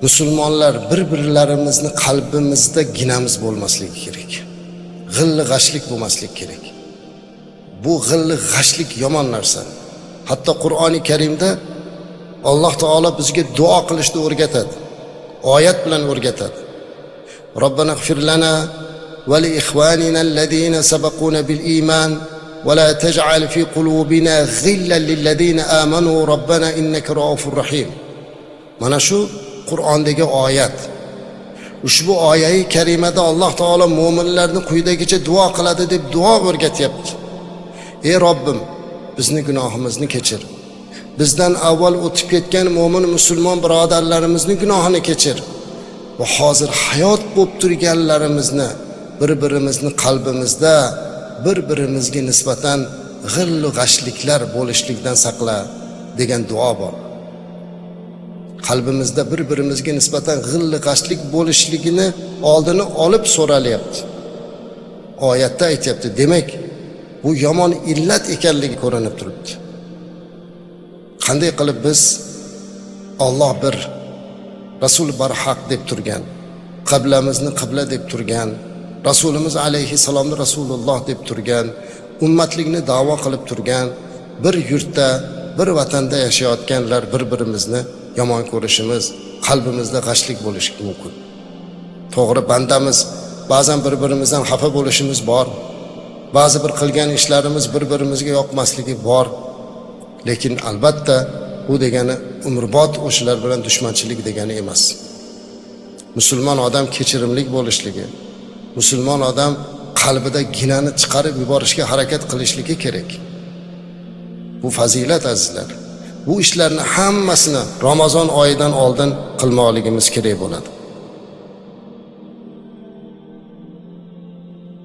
musulmonlar bir-birlarimizni qalbimizda ginamiz bo'lmasligi kerak. G'illi g'ashlik bo'lmasligi kerak. Bu g'illi g'ashlik yomon narsa. Hatto Qur'oni Karimda Alloh taolo bizga duo qilishni o'rgatadi. Oyat bilan o'rgatadi. Robbana ighfir lana va li ikhwanina allazina sabaquna bil iman va la taj'al fi qulubina ghillan lil ladina amanu robbana innaka raufur rahim. Mana shu Qur'ondagi oyat. Ushbu oyat-i karimada Alloh taolo mu'minlarni quyidagicha duo qiladi deb duo o'rgatyapti. Ey Robbim, bizni gunohimizni kechir. Bizdan avval o'tib ketgan mu'min musulmon birodarlarimizni gunohini kechir. Va hozir hayot bo'lib turganlarimizni bir-birimizni qalbimizda bir-birimizga nisbatan g'illu g'ashliklar bo'lishlikdan saqla degan duo bor. Qalbimizda bir-birimizga nisbatan g'illi g'ashlik bo'lishligini oldini olib so'ralyapti. Oyatda aytibdi. Demak, bu yomon illat ekanligi ko'rinib turibdi. Qanday qilib biz Alloh bir, Rasul barhaq deb turgan, qiblamizni qibla deb turgan, Rasulimiz alayhissalomni Rasululloh deb turgan, ummatlikni da'vo qilib turgan bir yurtda, bir vatanda yashayotganlar bir-birimizni yomon ko'rishimiz, qalbimizda g'ashlik bo'lishi mumkin. To'g'ri, bandamiz ba'zan bir-birimizdan xafa bo'lishimiz bor. Ba'zi bir qilgan ishlarimiz bir-birimizga yoqmasligi bor. Lekin albatta bu degani umrbod o'shalar bilan dushmanchilik degani emas. Musulmon odam kechirimlik bo'lishligi, musulmon odam qalbida ginani chiqarib yuborishga harakat qilishligi kerak. Bu fazilat azizlar. Bu ishlarni hammasini Ramazon oyidan oldin qilmoqligimiz kerak bo'ladi.